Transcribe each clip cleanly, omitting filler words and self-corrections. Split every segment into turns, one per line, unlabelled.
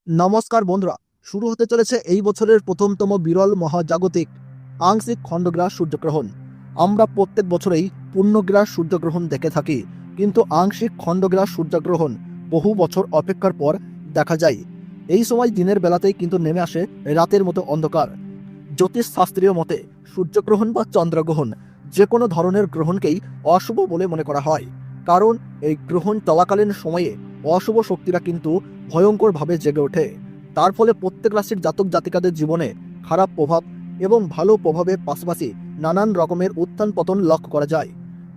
নমস্কার বন্ধুরা, শুরু হতে চলেছে এই বছরের প্রথমতম বিরল মহাজাগতিক আংশিক খণ্ডগ্রাস সূর্যগ্রহণ। আমরা প্রত্যেক বছরেই পূর্ণগ্রাস সূর্যগ্রহণ দেখে থাকি, কিন্তু আংশিক খণ্ডগ্রাস সূর্যগ্রহণ বহু বছর অপেক্ষার পর দেখা যায়। এই সময় দিনের বেলাতেই কিন্তু নেমে আসে রাতের মতো অন্ধকার। জ্যোতিষশাস্ত্রীয় মতে সূর্যগ্রহণ বা চন্দ্রগ্রহণ যে কোনো ধরনের গ্রহণকেই অশুভ বলে মনে করা হয়, কারণ এই গ্রহণ চলাকালীন সময়ে অশুভ শক্তিরা কিন্তু ভয়ঙ্করভাবে জেগে ওঠে। তার ফলে প্রত্যেক রাশির জাতক জাতিকাদের জীবনে খারাপ প্রভাব এবং ভালো প্রভাবের পাশাপাশি নানান রকমের উত্থান পতন লক্ষ্য করা যায়।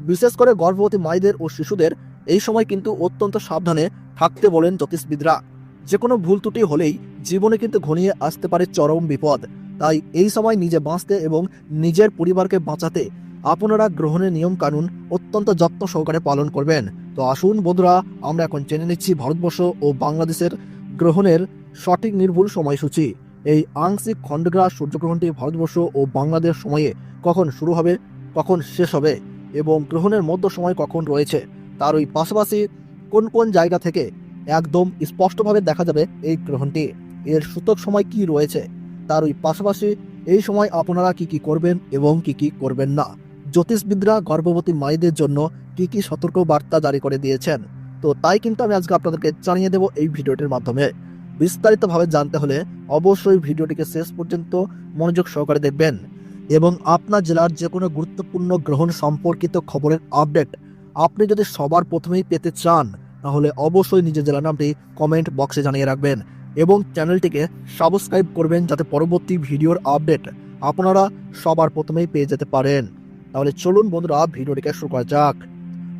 বিশেষ করে গর্ভবতী মায়েদের ও শিশুদের এই সময় কিন্তু অত্যন্ত সাবধানে থাকতে বলেন জ্যোতিষবিদরা। যে কোনো ভুল ত্রুটি হলেই জীবনে কিন্তু ঘনিয়ে আসতে পারে চরম বিপদ। তাই এই সময় নিজে বাঁচতে এবং নিজের পরিবারকে বাঁচাতে আপনারা গ্রহণের নিয়ম কানুন অত্যন্ত যত্ন সহকারে পালন করবেন। তো আসুন বন্ধুরা, আমরা এখন জেনে নিচ্ছি ভারতবর্ষ ও বাংলাদেশের গ্রহণের সঠিক নির্ভুল সময়সূচি। এই আংশিক খণ্ডগ্রাস সূর্যগ্রহণটি ভারতবর্ষ ও বাংলাদেশ সময়ে কখন শুরু হবে, কখন শেষ হবে এবং গ্রহণের মধ্য সময় কখন রয়েছে, তার ওই পাশাপাশি কোন কোন জায়গা থেকে একদম স্পষ্টভাবে দেখা যাবে এই গ্রহণটি, এর সূতক সময় কি রয়েছে, তার ওই পাশাপাশি এই সময় আপনারা কি কি করবেন এবং কি কি করবেন না। জ্যোতিষবিদরা গর্ভবতী মায়েদের জন্য কি কি সতর্ক বার্তা জারি করে দিয়েছেন, তো তাই কিন্তু আমি আজকে আপনাদেরকে জানিয়ে দেব এই ভিডিওটির মাধ্যমে। বিস্তারিতভাবে জানতে হলে অবশ্যই ভিডিওটিকে শেষ পর্যন্ত মনোযোগ সহকারে দেখবেন এবং আপনার জেলার যে কোনো গুরুত্বপূর্ণ গ্রহণ সম্পর্কিত খবরের আপডেট আপনি যদি সবার প্রথমেই পেতে চান, তাহলে অবশ্যই নিজের জেলার নামটি কমেন্ট বক্সে জানিয়ে রাখবেন এবং চ্যানেলটিকে সাবস্ক্রাইব করবেন, যাতে পরবর্তী ভিডিওর আপডেট আপনারা সবার প্রথমেই পেয়ে যেতে পারেন। তাহলে চলুন বন্ধুরা, ভিডিওটিকে শুরু করা যাক।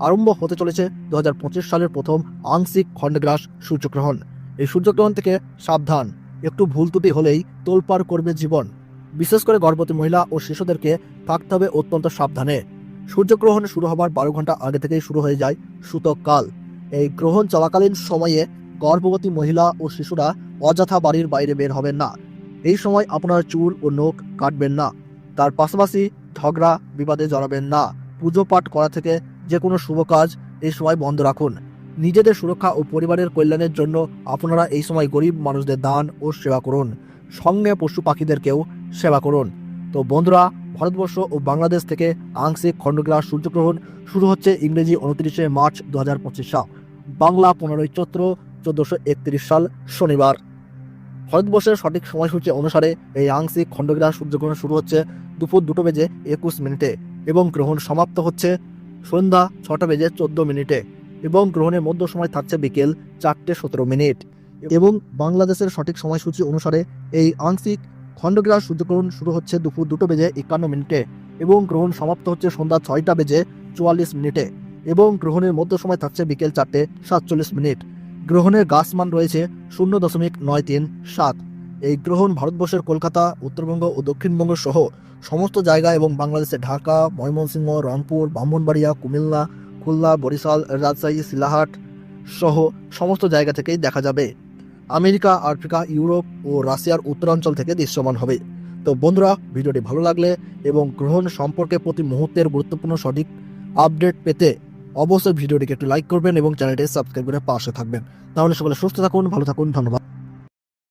আরম্ভ হতে চলেছে 2025 সালের প্রথম আংশিক খণ্ডগ্রাস সূর্যগ্রহণ। এই সূর্যগ্রহণ থেকে সাবধান, একটু ভুল ত্রুটি হলেই তোলপাড় করবে জীবন। বিশেষ করে গর্ভবতী মহিলা ও শিশুদেরকে থাকতে হবে অত্যন্ত সাবধানে। সূর্যগ্রহণ শুরু হবার 12 ঘন্টা আগে থেকেই শুরু হয়ে যায় সূতক কাল। এই গ্রহণ চলাকালীন সময়ে গর্ভবতী মহিলা ও শিশুরা অযথা বাড়ির বাইরে বের হবেন না। এই সময় আপনার চুল ও নখ কাটবেন না। তার পাশাপাশি ঝগড়া বিবাদে জড়াবেন না। পুজো পাঠ করা থেকে যে কোনো শুভ কাজ এই সময় বন্ধ রাখুন। নিজেদের সুরক্ষা ও পরিবারের কল্যাণের জন্য আপনারা এই সময় গরিব মানুষদের দান ও সেবা করুন, সঙ্গে পশু পাখিদেরকেও সেবা করুন। তো বন্ধুরা, ভারতবর্ষ ও বাংলাদেশ থেকে আংশিক খণ্ডগ্রাস সূর্যগ্রহণ শুরু হচ্ছে ইংরেজি 29শে মার্চ 2025 সাল, বাংলা 15ই চৈত্র 1431 সাল শনিবার। ভারতবর্ষের সঠিক সময়সূচি অনুসারে এই আংশিক খণ্ডগ্রাস সূর্যগ্রহণ শুরু হচ্ছে দুপুর 2:21 এবং গ্রহণ সমাপ্ত হচ্ছে সন্ধ্যা 6:14 এবং গ্রহণের মধ্য সময় থাকছে বিকেল 4:17 এবং বাংলাদেশের সঠিক সময়সূচি অনুসারে এই আংশিক খণ্ডগ্রাস সূর্যগ্রহণ শুরু হচ্ছে দুপুর 2:51 এবং গ্রহণ সমাপ্ত হচ্ছে সন্ধ্যা 6:44 এবং গ্রহণের মধ্য সময় থাকছে বিকেল 4:47। গ্রহণের গাসমান রয়েছে 0.937। এই গ্রহণ ভারতবর্ষের কলকাতা, উত্তরবঙ্গ ও দক্ষিণবঙ্গ সহ সমস্ত জায়গা এবং বাংলাদেশের ঢাকা, ময়মনসিংহ, রংপুর, ব্রাহ্মণবাড়িয়া, কুমিল্লা, খুলনা, বরিশাল, রাজশাহী, শিলাহাট সহ সমস্ত জায়গা থেকেই দেখা যাবে। আমেরিকা, আফ্রিকা, ইউরোপ ও রাশিয়ার উত্তরাঞ্চল থেকে দৃশ্যমান হবে। তো বন্ধুরা, ভিডিওটি ভালো লাগলে এবং গ্রহণ সম্পর্কে প্রতি মুহূর্তের গুরুত্বপূর্ণ সঠিক আপডেট পেতে অবশ্যই ভিডিওটিকে একটু লাইক করবেন এবং চ্যানেলটি সাবস্ক্রাইব করে পাশে থাকবেন। তাহলে সকলে সুস্থ থাকুন, ভালো থাকুন, ধন্যবাদ।